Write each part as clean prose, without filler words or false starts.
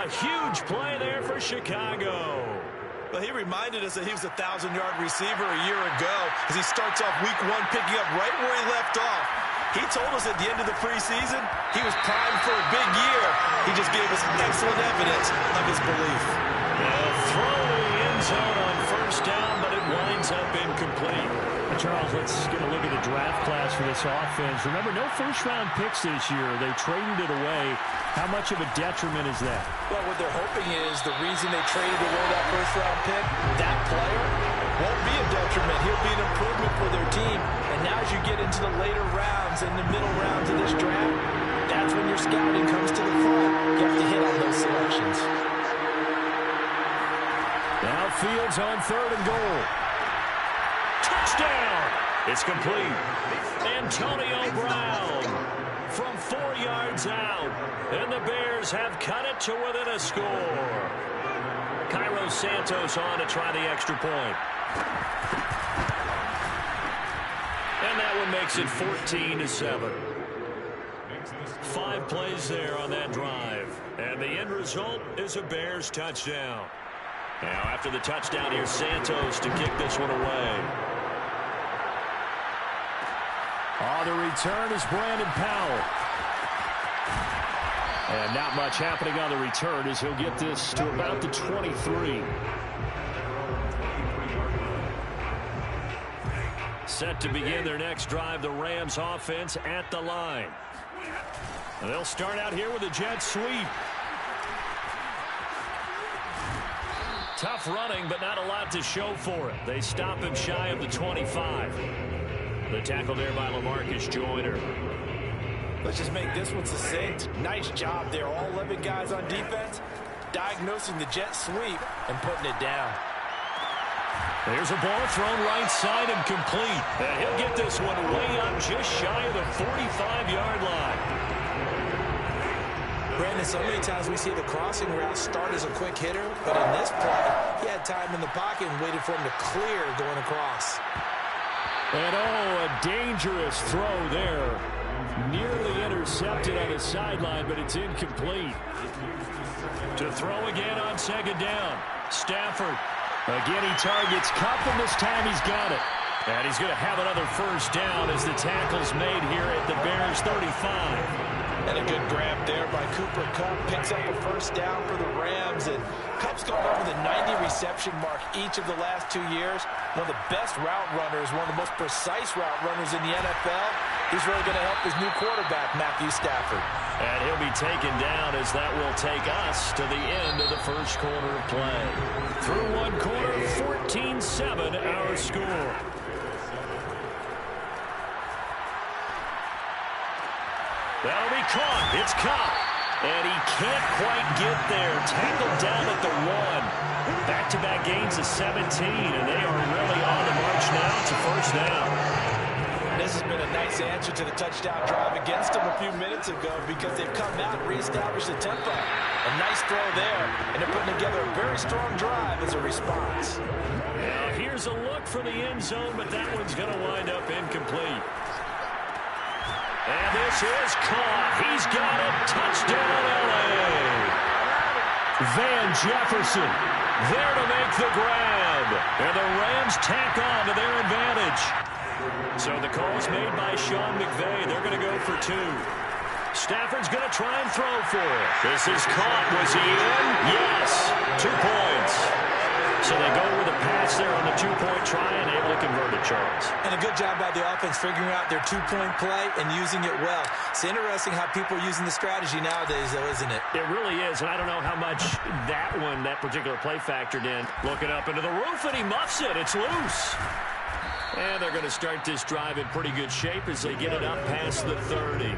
A huge play there for Chicago. Well, he reminded us that he was a 1,000-yard receiver a year ago as he starts off week 1 picking up right where he left off. He told us at the end of the preseason he was primed for a big year. He just gave us excellent evidence of his belief. Throw to the end zone on first down, but it winds up incomplete. Charles, let's get a look at the draft class for this offense. Remember, no first-round picks this year. They traded it away. How much of a detriment is that? Well, what they're hoping is the reason they traded away that first-round pick, that player won't be a detriment. He'll be an improvement for their team. And now as you get into the later rounds and the middle rounds of this draft, that's when your scouting comes to the front. You have to hit on those selections. Now Fields on 3rd and goal. Touchdown! It's complete. Antonio Brown from 4 yards out. And the Bears have cut it to within a score. Cairo Santos on to try the extra point. And that one makes it 14-7. 5 plays there on that drive. And the end result is a Bears touchdown. Now after the touchdown, here's Santos to kick this one away. The return is Brandon Powell. And not much happening on the return as he'll get this to about the 23. Set to begin their next drive, the Rams offense at the line. They'll start out here with a jet sweep. Tough running, but not a lot to show for it. They stop him shy of the 25. The tackle there by LaMarcus Joyner. Let's just make this one succinct. Nice job there. All 11 guys on defense diagnosing the jet sweep and putting it down. There's a ball thrown right side and complete. And he'll get this one way up just shy of the 45-yard line. Brandon, so many times we see the crossing route start as a quick hitter, but in this play, he had time in the pocket and waited for him to clear going across. And a dangerous throw there. Nearly intercepted on the sideline, but it's incomplete. To throw again on 2nd down. Stafford. Again, he targets Kupp, and this time he's got it. And he's going to have another first down as the tackle's made here at the Bears' 35. And a good grab there by Cooper Kupp. Picks up a first down for the Rams. And Kupp's gone over the 90 reception mark each of the last 2 years. One of the best route runners, one of the most precise route runners in the NFL. He's really going to help his new quarterback, Matthew Stafford. And he'll be taken down as that will take us to the end of the first quarter of play. Through one quarter, 14-7 our score. That'll be caught. It's Kupp. And he can't quite get there. Tackled down at the 1. Back-to-back gains of 17, and they are really on the march now to first down. This has been a nice answer to the touchdown drive against them a few minutes ago because they've come out and reestablished the tempo. A nice throw there, and they're putting together a very strong drive as a response. Now here's a look for the end zone, but that one's going to wind up incomplete. And this is caught. He's got it. Touchdown, L.A. Van Jefferson there to make the grab. And the Rams tack on to their advantage. So the call's made by Sean McVay. They're going to go for 2. Stafford's going to try and throw for it. This is caught. Was he in? Yes. 2 points. So they go with a pass there on the 2-point try and able to convert it, Charles. And a good job by the offense figuring out their 2-point play and using it well. It's interesting how people are using the strategy nowadays, though, isn't it? It really is, and I don't know how much that particular play factored in. Looking up into the roof, and he muffs it. It's loose. And they're going to start this drive in pretty good shape as they get it up past the 30.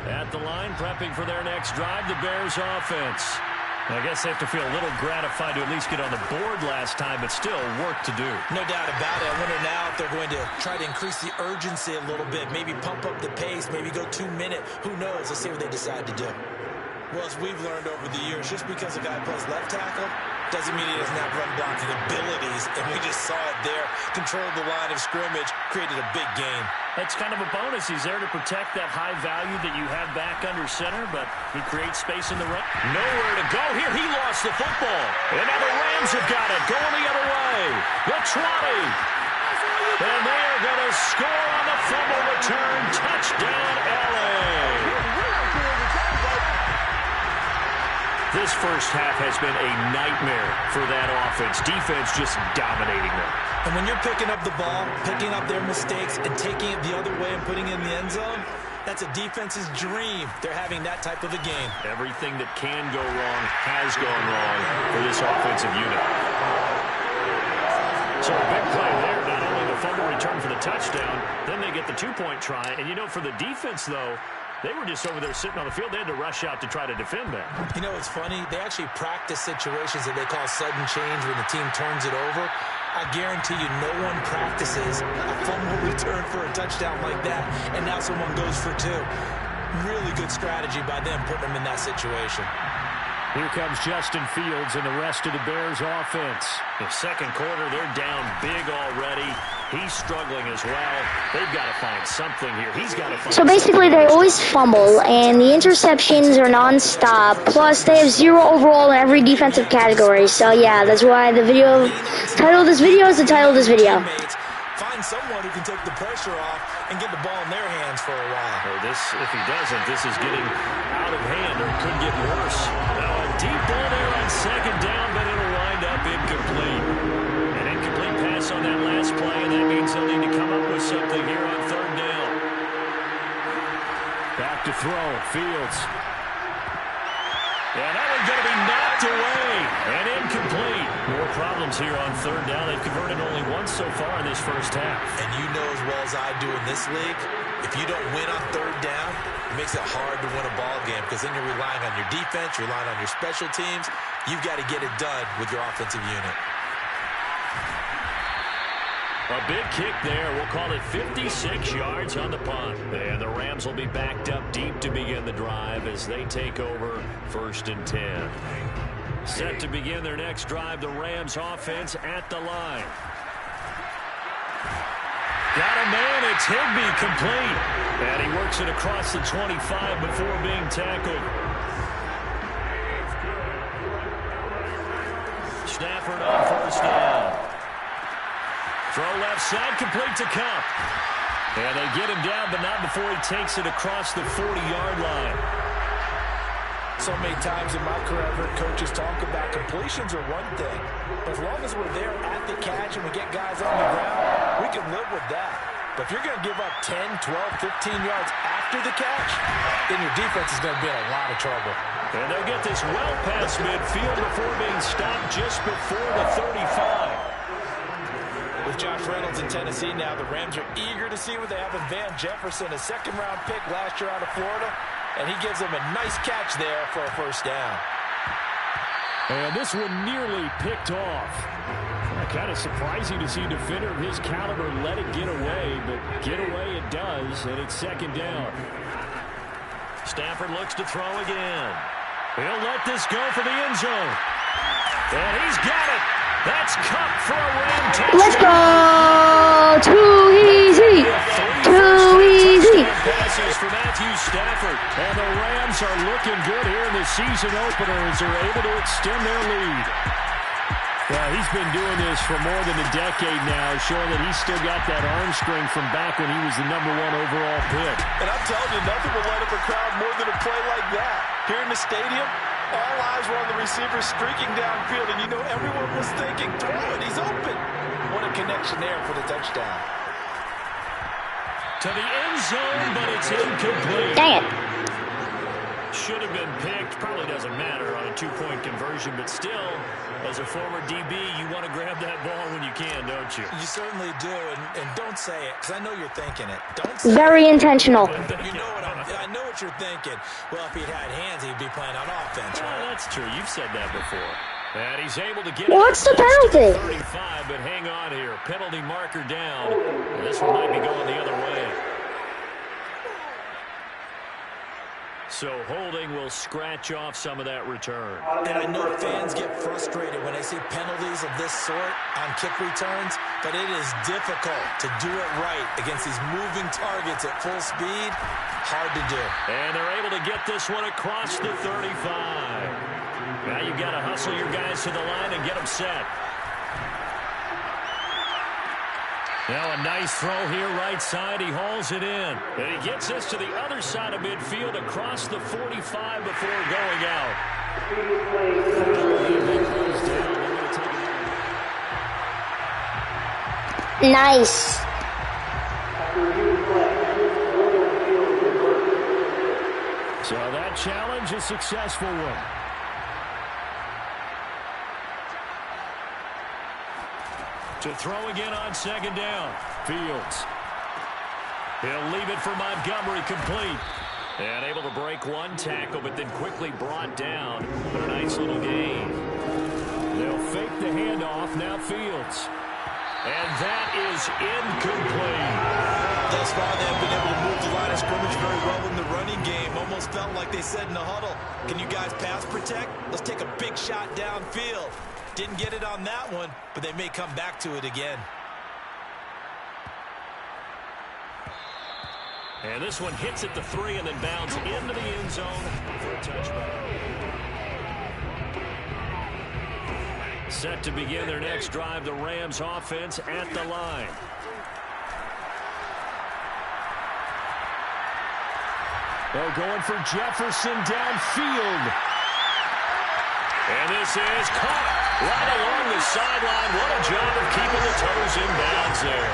At the line, prepping for their next drive, the Bears offense. I guess they have to feel a little gratified to at least get on the board last time, but still work to do. No doubt about it. I wonder now if they're going to try to increase the urgency a little bit, maybe pump up the pace, maybe go 2-minute. Who knows? Let's see what they decide to do. Well, as we've learned over the years, just because a guy plays left tackle doesn't mean he doesn't have run blocking abilities, and we just saw it there, controlled the line of scrimmage, created a big gain. That's kind of a bonus. He's there to protect that high value that you have back under center, but he creates space in the run. Nowhere to go here. He lost the football. And now the Rams have got it. Going the other way. The 20. And they are going to score on the fumble return. Touchdown, LA. This first half has been a nightmare for that offense. Defense just dominating them. And when you're picking up the ball, picking up their mistakes, and taking it the other way and putting it in the end zone, that's a defense's dream. They're having that type of a game. Everything that can go wrong has gone wrong for this offensive unit. So a big play there. Not only the fumble return for the touchdown, then they get the two-point try. And, you know, for the defense, though, they were just over there sitting on the field. They had to rush out to try to defend that. You know, it's funny. They actually practice situations that they call sudden change when the team turns it over. I guarantee you no one practices a fumble return for a touchdown like that, and now someone goes for two. Really good strategy by them putting them in that situation. Here comes Justin Fields and the rest of the Bears offense. The second quarter, they're down big already. He's struggling as well. They've got to find something here. He's got to find So basically, they always fumble, and the interceptions are nonstop. Plus, they have 0 overall in every defensive category. So yeah, that's why the title of this video is the title of this video. Find someone who can take the pressure off and get the ball in their hands for a while. If he doesn't, this is getting out of hand, or it could get worse. Now a deep ball there on second down, but it'll wind up incomplete. An incomplete pass on that last play, and that means they'll need to come up with something here on third down. Back to throw, Fields. And that one's going to be knocked away and incomplete. More problems here on third down. They've converted only once so far in this first half. And you know as well as I do in this league, if you don't win on third down, it makes it hard to win a ball game because then you're relying on your defense, you're relying on your special teams. You've got to get it done with your offensive unit. A big kick there. We'll call it 56 yards on the punt. And the Rams will be backed up deep to begin the drive as they take over 1st and 10. Set to begin their next drive, the Rams offense at the line. Got a man, it's Higbee, complete. And he works it across the 25 before being tackled. Stafford on first down. Throw left side, complete to Cup. And they get him down, but not before he takes it across the 40-yard line. So many times in my career, I've heard coaches talk about completions are one thing. But as long as we're there at the catch and we get guys on the ground, we can live with that. But if you're going to give up 10, 12, 15 yards after the catch, then your defense is going to be in a lot of trouble. And they'll get this well past midfield before being stopped just before the 35. With Josh Reynolds in Tennessee now, the Rams are eager to see what they have in Van Jefferson, a second-round pick last year out of Florida, and he gives them a nice catch there for a first down. And this one nearly picked off. Kind of surprising to see a defender of his caliber let it get away, but get away it does, and it's second down. Stafford looks to throw again. He'll let this go for the end zone. And he's got it. That's Cup for a Ram touchdown. Let's go! Too easy! Too easy! Passes for Matthew Stafford. And the Rams are looking good here in the season opener as they're able to extend their lead. Well, he's been doing this for more than a decade now, showing that he's still got that arm strength from back when he was the #1 overall pick. And I'm telling you, nothing will light up a crowd more than a play like that. Here in the stadium, all eyes were on the receiver streaking downfield, and you know everyone was thinking, throw it, he's open. What a connection there for the touchdown. To the end zone, but it's incomplete. Dang it. Should have been picked. Probably doesn't matter on a two-point conversion, but still, as a former DB, you want to grab that ball when you can, don't you? You certainly do, and don't say it, because I know you're thinking it. Don't say Very intentional. You know what I know what you're thinking. Well, if he'd had hands, he'd be playing on offense, right? Well, that's true. You've said that before. And he's able to get What's the penalty? 35, but hang on here. Penalty marker down. And this one might be going the other way. So holding will scratch off some of that return. And I know fans get frustrated when they see penalties of this sort on kick returns. But it is difficult to do it right against these moving targets at full speed. Hard to do. And they're able to get this one across the 35. Now you've got to hustle your guys to the line and get them set. Now a nice throw here right side. He hauls it in. And he gets this to the other side of midfield across the 45 before going out. Nice. So that challenge, a successful one. To throw again on second down. Fields. He'll leave it for Montgomery, complete. And able to break one tackle, but then quickly brought down. A nice little gain. They'll fake the handoff. Now Fields. And that is incomplete. Thus far, they have been able to move the line of scrimmage very well in the running game. Almost felt like they said in the huddle, can you guys pass protect? Let's take a big shot downfield. Didn't get it on that one, but they may come back to it again. And this one hits at the 3 and then bounds into the end zone for a touchback. Set to begin their next drive, the Rams offense at the line. They're going for Jefferson downfield. And this is caught right along the sideline. What a job of keeping the toes in bounds there.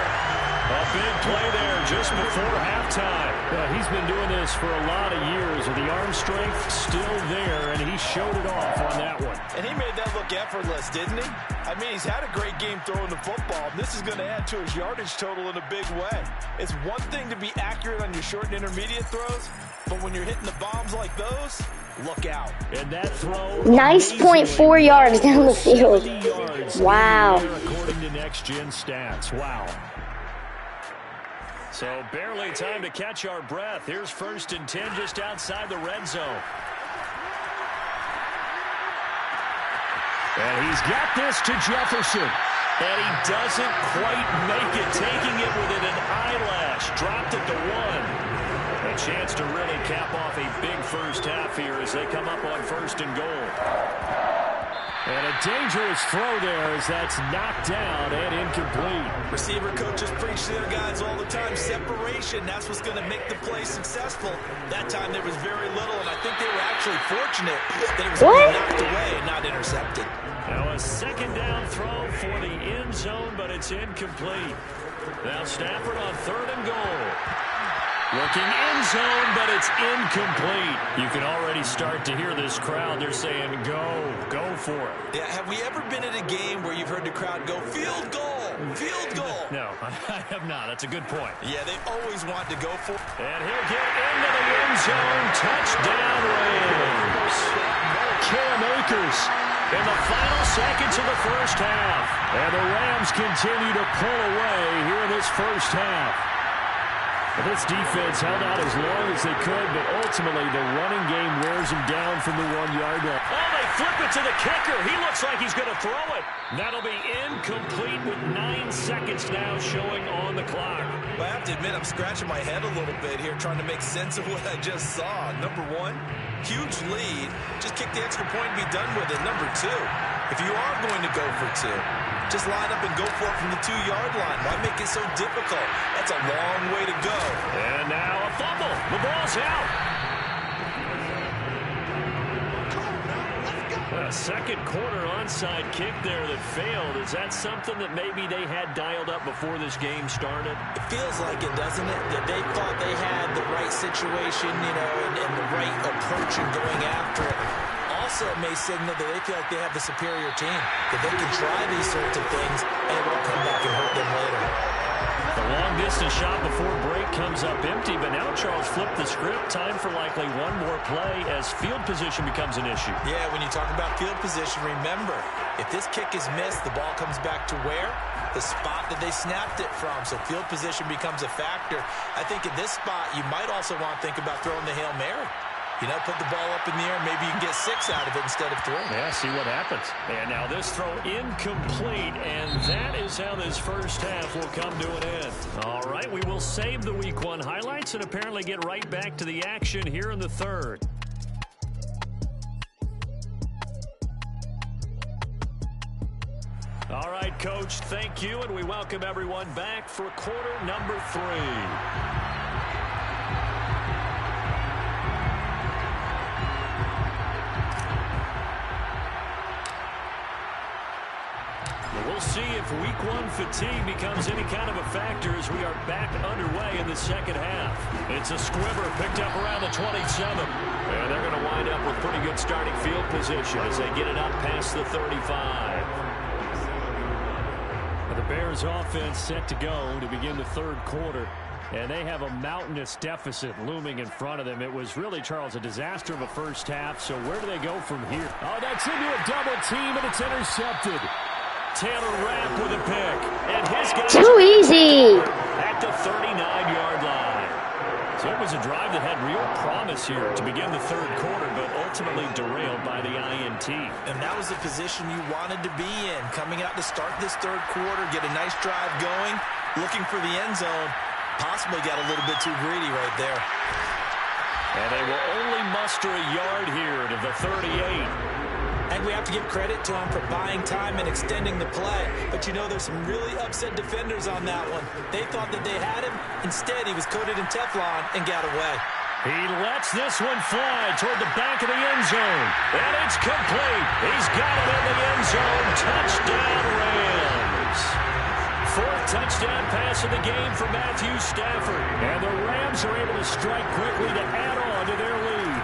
A big play there just before halftime. He's been doing this for a lot of years. The arm strength still there, and he showed it off on that one. And he made that look effortless, didn't he? I mean, he's had a great game throwing the football. This is going to add to his yardage total in a big way. It's one thing to be accurate on your short and intermediate throws, but when you're hitting the bombs like those, look out. And that throw, nice 0.4 yards down the field. Wow. According to Next Gen Stats. Wow. So barely time to catch our breath. Here's 1st and 10 just outside the red zone. And he's got this to Jefferson. And he doesn't quite make it, taking it within an eyelash. Dropped it to 1. A chance to really cap off a big first half here as they come up on 1st and goal. And a dangerous throw there as that's knocked down and incomplete. Receiver coaches preach to their guys all the time. Separation, that's what's going to make the play successful. That time there was very little, and I think they were actually fortunate that it was only knocked away and not intercepted. Now a 2nd down throw for the end zone, but it's incomplete. Now Stafford on 3rd and goal. Looking end zone, but it's incomplete. You can already start to hear this crowd. They're saying, go for it. Yeah, have we ever been at a game where you've heard the crowd go, field goal, field goal? No, I have not. That's a good point. Yeah, they always want to go for it. And he'll get into the end zone. Touchdown, Rams. Cam Akers in the final seconds of the first half. And the Rams continue to pull away here in this first half. This defense held out as long as they could, but ultimately the running game wears them down from the 1-yard line. Oh, they flip it to the kicker. He looks like he's going to throw it. That'll be incomplete with 9 seconds now showing on the clock. Well, I have to admit, I'm scratching my head a little bit here trying to make sense of what I just saw. Number 1, huge lead. Just kick the extra point and be done with it. Number 2, if you are going to go for 2, just line up and go for it from the 2-yard line. Why make it so difficult? That's a long way to go. And now a fumble. The ball's out. A second quarter onside kick there that failed. Is that something that maybe they had dialed up before this game started? It feels like it, doesn't it? That they thought they had the right situation, and the right approach in going after it. Also, it may signal that they feel like they have the superior team, that they can try these sorts of things, and it won't come back and hurt them later. The long-distance shot before break comes up empty, but now Charles flipped the script. Time for likely one more play as field position becomes an issue. Yeah, when you talk about field position, remember, if this kick is missed, the ball comes back to where? The spot that they snapped it from, so field position becomes a factor. I think in this spot, you might also want to think about throwing the Hail Mary. You know, put the ball up in the air. Maybe you can get 6 out of it instead of 3. Yeah, see what happens. And now this throw incomplete, and that is how this first half will come to an end. All right, we will save the Week 1 highlights and apparently get right back to the action here in the third. All right, Coach, thank you, and we welcome everyone back for quarter number 3. We'll see if Week 1 fatigue becomes any kind of a factor as we are back underway in the second half. It's a squibber picked up around the 27. And they're going to wind up with pretty good starting field position as they get it up past the 35. The Bears offense set to go to begin the third quarter. And they have a mountainous deficit looming in front of them. It was really, Charles, a disaster of a first half. So where do they go from here? Oh, that's into a double team, and it's intercepted. Taylor Rapp with a pick. And his guy too easy. At the 39-yard line. So it was a drive that had real promise here to begin the third quarter, but ultimately derailed by the INT. And that was the position you wanted to be in. Coming out to start this third quarter, get a nice drive going, looking for the end zone. Possibly got a little bit too greedy right there. And they will only muster a yard here to the 38. And we have to give credit to him for buying time and extending the play. But you know, there's some really upset defenders on that one. They thought that they had him. Instead, he was coated in Teflon and got away. He lets this one fly toward the back of the end zone. And it's complete. He's got it in the end zone. Touchdown, Rams. 4th touchdown pass of the game for Matthew Stafford. And the Rams are able to strike quickly to add on to their lead.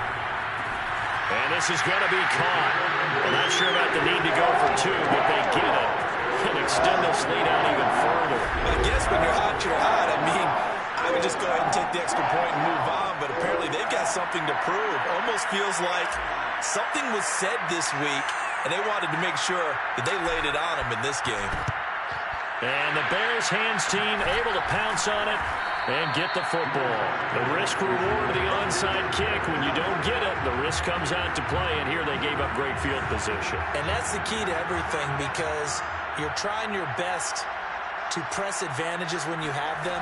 And this is going to be caught. I'm not sure about the need to go for 2, but they get it and extend this lead out even further. I guess when you're hot, you're hot. I mean, I would just go ahead and take the extra point and move on, but apparently they've got something to prove. Almost feels like something was said this week, and they wanted to make sure that they laid it on them in this game. And the Bears hands team able to pounce on it and get the football. The risk reward of the onside kick. When you don't get it, the risk comes out to play, and here they gave up great field position. And that's the key to everything, because you're trying your best to press advantages when you have them,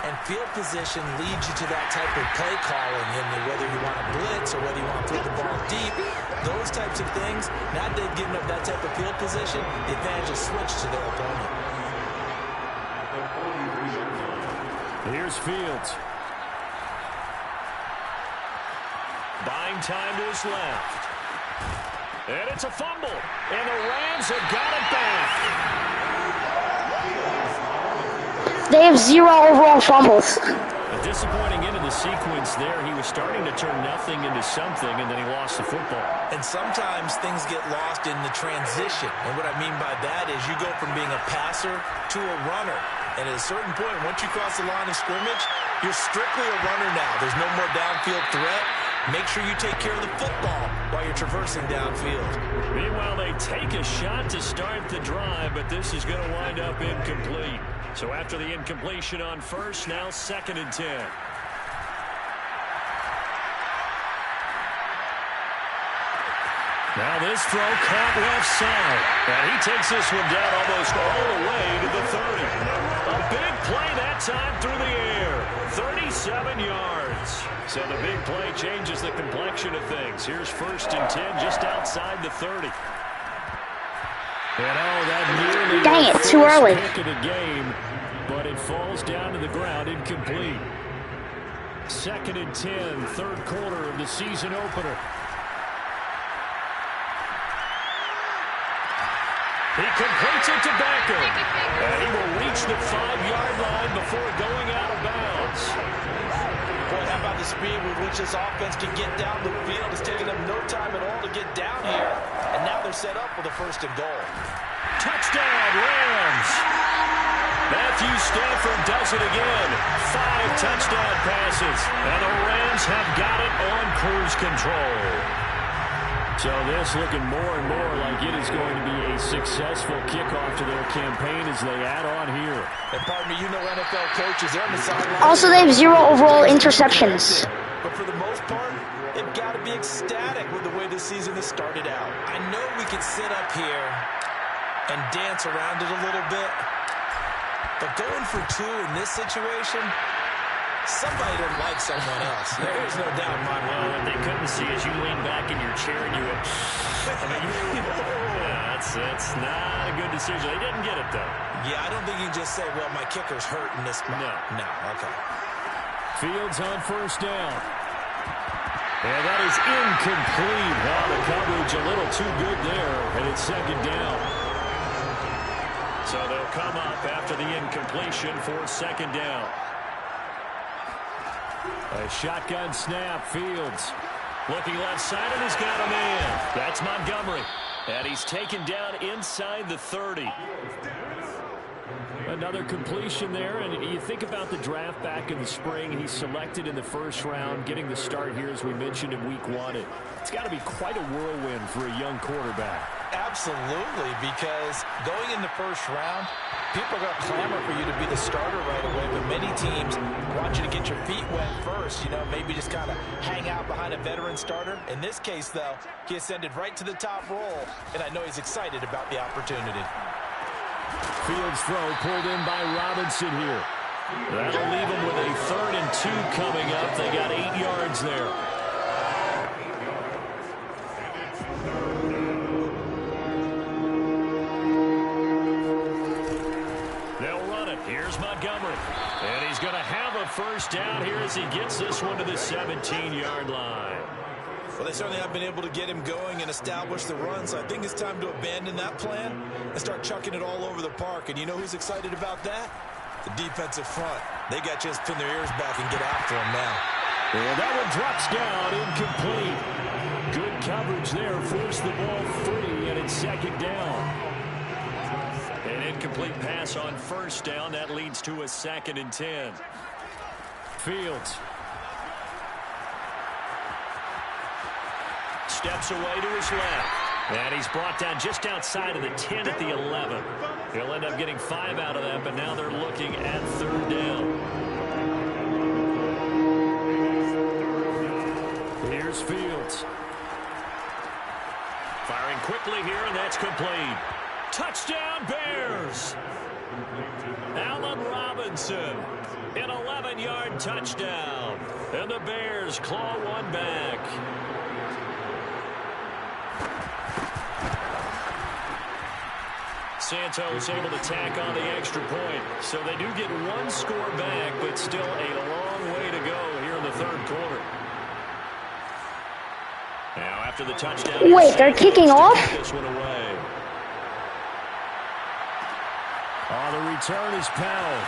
and field position leads you to that type of play calling, and whether you want to blitz or whether you want to throw the ball deep, those types of things. Now that they've given up that type of field position, the advantage is switched to their opponent. Here's Fields. Buying time to his left. And it's a fumble. And the Rams have got it back. They have 0 overall fumbles. A disappointing end of the sequence there. He was starting to turn nothing into something, and then he lost the football. And sometimes things get lost in the transition. And what I mean by that is you go from being a passer to a runner. And at a certain point, once you cross the line of scrimmage, you're strictly a runner now. There's no more downfield threat. Make sure you take care of the football while you're traversing downfield. Meanwhile, they take a shot to start the drive, but this is going to wind up incomplete. So after the incompletion on first, now 2nd and 10. Now this throw caught left side. And he takes this one down almost all the way to the 30. A big play that time through the air. 37 yards. So the big play changes the complexion of things. Here's 1st and 10 just outside the 30. And that nearly dang it, too early. Pick of the game, but it falls down to the ground incomplete. 2nd and 10, third quarter of the season opener. He completes it to Becker. And he will reach the 5-yard line before going out of bounds. Boy, how about the speed with which this offense can get down the field? It's taken them no time at all to get down here. And now they're set up for the 1st and goal. Touchdown, Rams. Matthew Stafford does it again. 5 touchdown passes. And the Rams have got it on cruise control. So this looking more and more like it is going to be a successful kickoff to their campaign as they add on here. And pardon me, you know NFL coaches, they're on the sideline. Also, they have 0 overall interceptions. But for the most part, they've got to be ecstatic with the way this season has started out. I know we could sit up here and dance around it a little bit, but going for 2 in this situation, somebody doesn't like someone else. There's no doubt in my mind. What they couldn't see as you lean back in your chair and you went, yeah, that's not a good decision. They didn't get it, though. Yeah, I don't think you can just say, well, my kicker's hurt in this spot. No, okay. Fields on first down. And that is incomplete. Well, the coverage a little too good there, and it's second down. So they'll come up after the incompletion for second down. A shotgun snap. Fields looking left side, and he's got a man. That's Montgomery. And he's taken down inside the 30. Another completion there, and you think about the draft back in the spring. He's selected in the first round, getting the start here, as we mentioned, in week 1. It's got to be quite a whirlwind for a young quarterback. Absolutely, because going in the first round, people are going to clamor for you to be the starter right away, but many teams want you to get your feet wet first, maybe just kind of hang out behind a veteran starter. In this case, though, he ascended right to the top role, and I know he's excited about the opportunity. Fields throw pulled in by Robinson here. That'll leave them with a 3rd and 2 coming up. They got 8 yards there. They'll run it. Here's Montgomery. And he's going to have a first down here as he gets this one to the 17-yard line. Well, they certainly have been able to get him going and establish the run, so I think it's time to abandon that plan and start chucking it all over the park. And you know who's excited about that? The defensive front. They got to just pin their ears back and get after him now. Well, that one drops down, incomplete. Good coverage there, forced the ball free, and it's second down. An incomplete pass on first down. That leads to a 2nd and 10. Fields steps away to his left. And he's brought down just outside of the 10 at the 11. He'll end up getting 5 out of that, but now they're looking at 3rd down. Here's Fields. Firing quickly here, and that's complete. Touchdown, Bears! Allen Robinson, an 11-yard touchdown. And the Bears claw one back. Santos able to tack on the extra point. So they do get 1 score back, but still a long way to go here in the 3rd quarter. Now after the touchdown. Wait, they're kicking off? This one away. The return is Powell.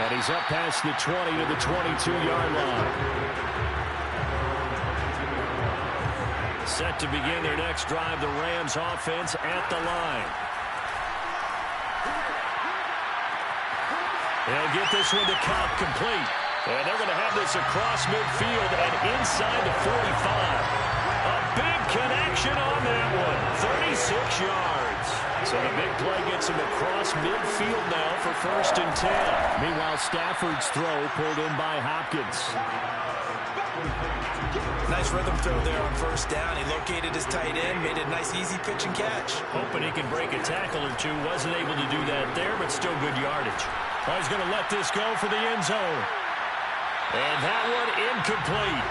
And he's up past the 20 to the 22-yard line. Set to begin their next drive, the Rams offense at the line. They'll get this one to Cobb, complete. And they're going to have this across midfield and inside the 45. A big connection on that one. 36 yards. So the big play gets him across midfield now for 1st and 10. Meanwhile, Stafford's throw pulled in by Hopkins. Nice rhythm throw there on 1st down. He located his tight end, made a nice easy pitch and catch. Hoping he can break a tackle or two. Wasn't able to do that there, but still good yardage. Oh, he's going to let this go for the end zone. And that one incomplete.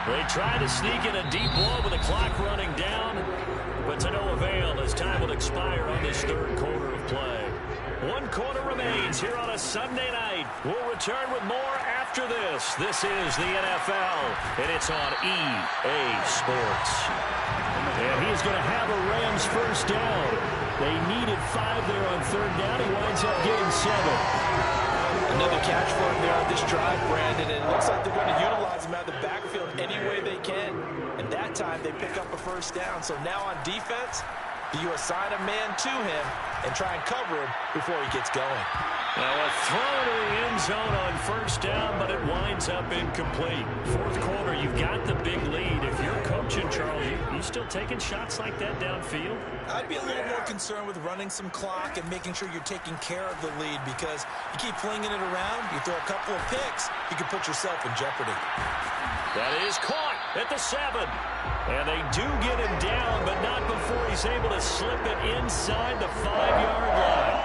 They try to sneak in a deep ball with the clock running down, but to no avail as time will expire on this 3rd quarter of play. 1 quarter remains here on a Sunday night. We'll return with more after this. This is the NFL, and it's on EA Sports. And he's going to have a Rams first down. They needed 5 there on 3rd down. He winds up getting 7. Another catch for him there on this drive, Brandon, and it looks like they're going to utilize him out of the backfield any way they can. And that time they pick up a first down. So now on defense, you assign a man to him and try and cover him before he gets going. Now a throw to the end zone on 1st down, but it winds up incomplete. 4th quarter, you've got the big lead. If you're coaching, Charles, you still taking shots like that downfield? I'd be a little more concerned with running some clock and making sure you're taking care of the lead, because you keep flinging it around, you throw a couple of picks, you can put yourself in jeopardy. That is caught, at the 7. And they do get him down, but not before he's able to slip it inside the 5-yard line.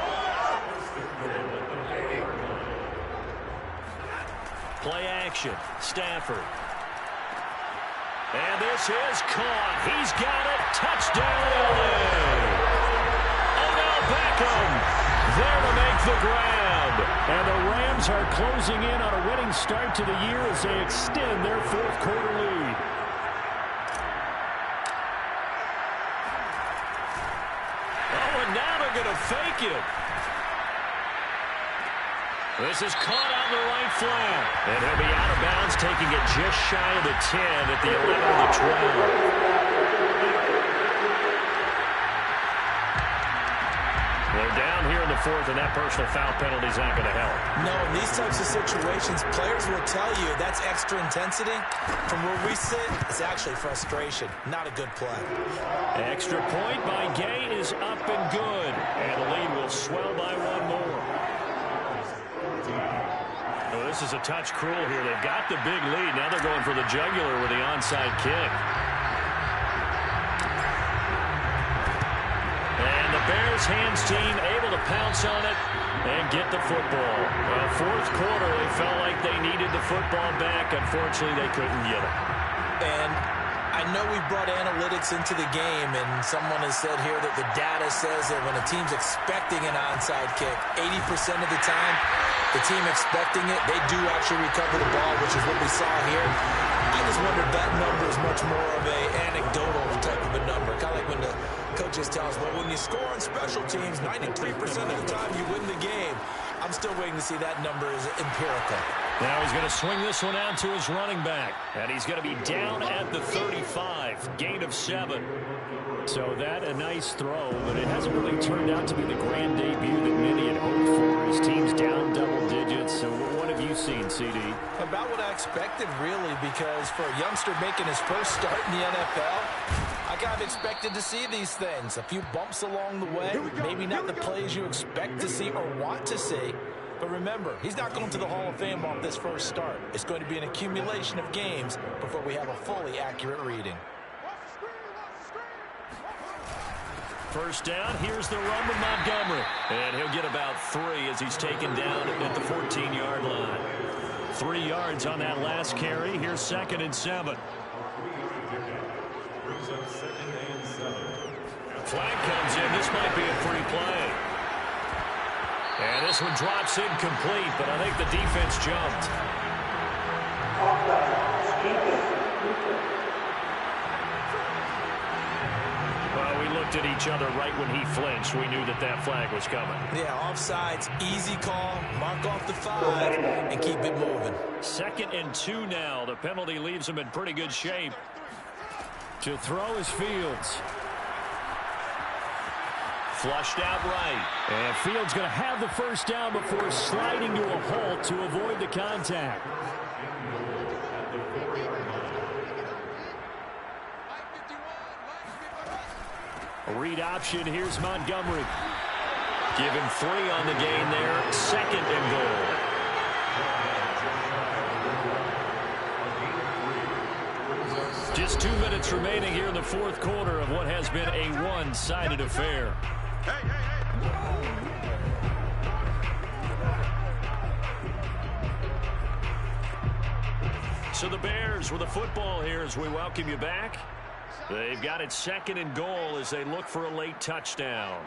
Play action. Stafford. And this is caught. He's got it. Touchdown, LA. Odell Beckham there to make the grab. And the Rams are closing in on a winning start to the year as they extend their fourth-quarter lead. Oh, and now they're going to fake it. This is caught on the right flank. And he'll be out of bounds, taking it just shy of the 10 at the 11 of the 12. They're down here in the 4th, and that personal foul penalty is not going to help. No, in these types of situations, players will tell you that's extra intensity. From where we sit, it's actually frustration. Not a good play. Extra point by Gay is up and good. And the lead will swell by one more. Oh, this is a touch cruel here. They've got the big lead. Now they're going for the jugular with the onside kick. And the Bears hands team able to pounce on it and get the football. Well, fourth quarter, they felt like they needed the football back. Unfortunately, they couldn't get it. And I know we brought analytics into the game, and someone has said here that the data says that when a team's expecting an onside kick, 80% of the time, the team expecting it, they do actually recover the ball, which is what we saw here. I just wonder if that number is much more of an anecdotal type of a number. Kind of like when the coaches tell us, well, when you score on special teams, 93% of the time you win the game. I'm still waiting to see that number is empirical. Now he's going to swing this one out to his running back. And he's going to be down at the 35. Gain of 7. So that a nice throw, but it hasn't really turned out to be the grand debut that many had hoped for. His team's down double digits. So what have you seen, CD? About what I expected, really, because for a youngster making his first start in the NFL, I kind of expected to see these things. A few bumps along the way, maybe not the plays you expect to see or want to see. But remember, he's not going to the Hall of Fame off this first start. It's going to be an accumulation of games before we have a fully accurate reading. First down, here's the run with Montgomery. And he'll get about 3 as he's taken down at the 14-yard line. 3 yards on that last carry. Here's 2nd and 7. Flag comes in. This might be a free play. And this one drops incomplete, but I think the defense jumped. Well, we looked at each other right when he flinched. We knew that that flag was coming. Yeah, offsides, easy call, mark off the 5, and keep it moving. 2nd and 2 now. The penalty leaves him in pretty good shape. To throw is Fields. Flushed out right. And Fields going to have the first down before sliding to a halt to avoid the contact. A read option. Here's Montgomery. Give him 3 on the gain there. 2nd and goal. Just 2 minutes remaining here in the fourth quarter of what has been a one-sided affair. So the Bears with the football here as we welcome you back. They've got it 2nd and goal as they look for a late touchdown.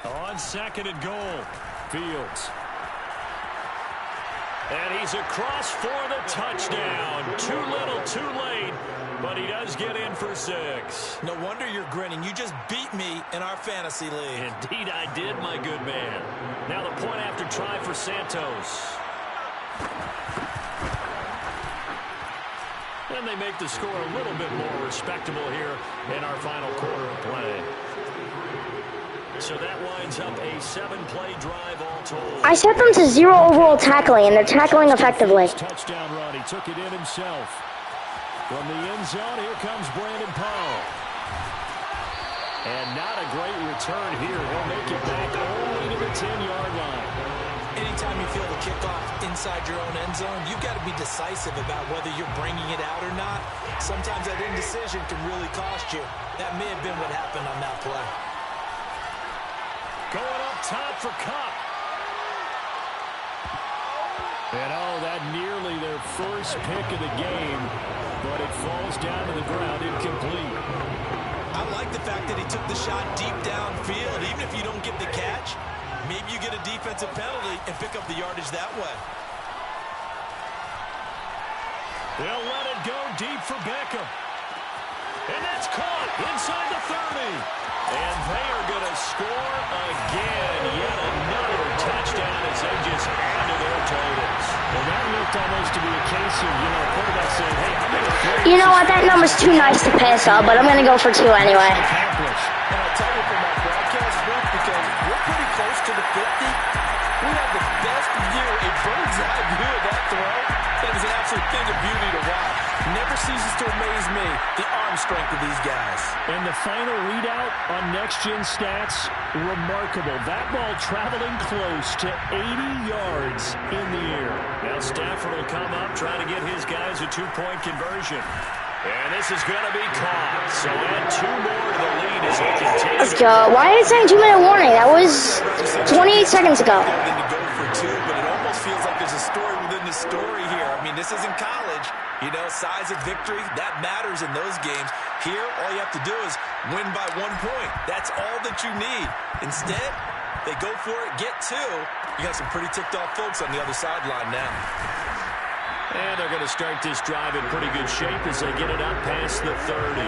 On 2nd and goal, Fields. And he's across for the touchdown. Too little, too late, but he does get in for 6. No wonder you're grinning. You just beat me in our fantasy league. Indeed I did, my good man. Now the point after try for Santos. And they make the score a little bit more respectable here in our final quarter of play. So that winds up a 7-play drive all told. I set them to 0 overall tackling, and they're tackling effectively. Touchdown run. He took it in himself. From the end zone, here comes Brandon Powell. And not a great return here. He'll make it back only to the 10-yard line. Anytime you feel the kickoff inside your own end zone, you've got to be decisive about whether you're bringing it out or not. Sometimes that indecision can really cost you. That may have been what happened on that play. Going up top for Kupp. And that nearly their first pick of the game, but it falls down to the ground incomplete. I like the fact that he took the shot deep downfield. Even if you don't get the catch, maybe you get a defensive penalty and pick up the yardage that way. They'll let it go deep for Beckham. And that's caught inside the 30. And they are going to score again. Yet another touchdown as they just add to their totals. Well, that looked almost to be a case of, quarterback saying, hey, I'm going to throw. You know what? That number's too nice to pass up, but I'm going to go for 2 anyway. And I'll tell you from our broadcast booth, because we're pretty close to the 50, we have the best view, a bird's-eye view of that throw. That is an absolute thing of beauty to watch. Never ceases to amaze me, the arm strength of these guys. And the final readout on next-gen stats, remarkable. That ball traveling close to 80 yards in the air. Now Stafford will come up, trying to get his guys a 2-point conversion. And this is going to be caught. So add 2 more to the lead as they continue. Let's go. Why did it say 2-minute warning? That was 28 seconds ago. To go for 2, but it almost feels like there's a story within the story here. I mean, this isn't college. Size of victory, that matters in those games. Here, all you have to do is win by 1 point. That's all that you need. Instead, they go for it, get 2. You got some pretty ticked off folks on the other sideline now. And they're going to start this drive in pretty good shape as they get it up past the 30.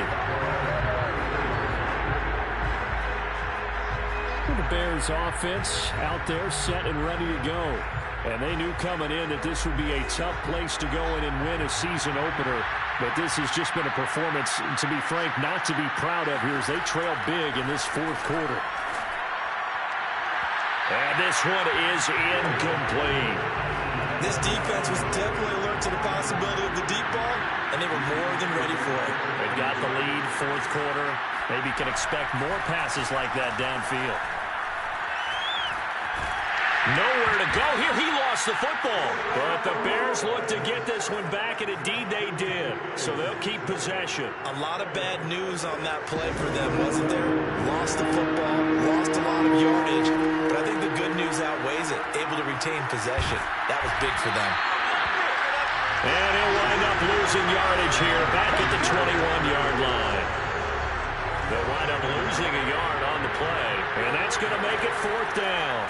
The Bears offense out there set and ready to go. And they knew coming in that this would be a tough place to go in and win a season opener. But this has just been a performance, to be frank, not to be proud of here as they trail big in this 4th quarter. And this one is incomplete. This defense was definitely alert to the possibility of the deep ball, and they were more than ready for it. They've got the lead, 4th quarter. Maybe can expect more passes like that downfield. Nowhere to go here. He lost the football. But the Bears look to get this one back, and indeed they did. So they'll keep possession. A lot of bad news on that play for them, wasn't there? Lost the football, lost a lot of yardage. But I think the good news outweighs it. Able to retain possession. That was big for them. And he'll wind up losing yardage here back at the 21-yard line. They'll wind up losing a yard on the play. And that's going to make it 4th down.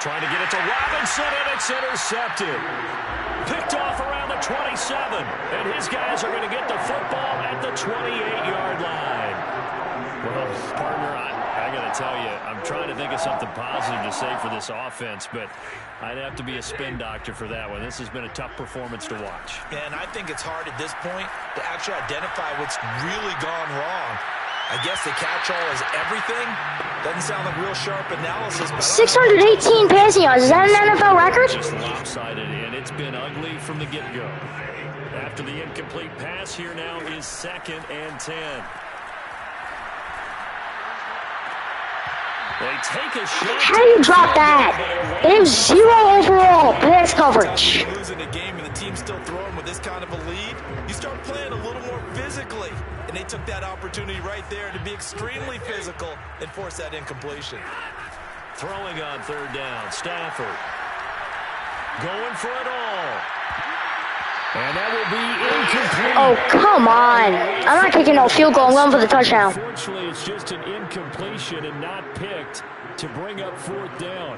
Trying to get it to Robinson, and it's intercepted. Picked off around the 27. And his guys are going to get the football at the 28-yard line. Well, partner, I got to tell you, I'm trying to think of something positive to say for this offense, but I'd have to be a spin doctor for that one. This has been a tough performance to watch. And I think it's hard at this point to actually identify what's really gone wrong. I guess the catch-all is everything. Doesn't sound like real sharp analysis. But 618 passing yards. Is that an NFL record? Just lopsided, and it's been ugly from the get-go. After the incomplete pass, here now is 2nd and 10. They take a shot. How do you drop that? They have 0 overall pass coverage. Losing a game and the team still throwing with this kind of a lead, you start playing a little more physically. And they took that opportunity right there to be extremely physical and force that incompletion. Throwing on 3rd down, Stafford. Going for it all. And that will be incomplete. Oh, come on. I'm not kicking no field goal. I'm going for the touchdown. Unfortunately, it's just an incompletion and not picked to bring up 4th down.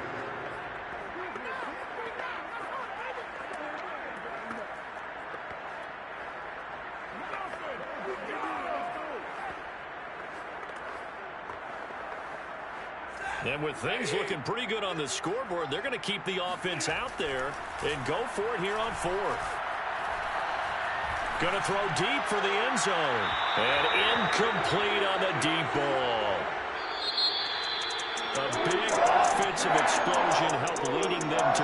And with things looking pretty good on the scoreboard, they're going to keep the offense out there and go for it here on 4th. Going to throw deep for the end zone. And incomplete on the deep ball. A big offensive explosion helped leading them to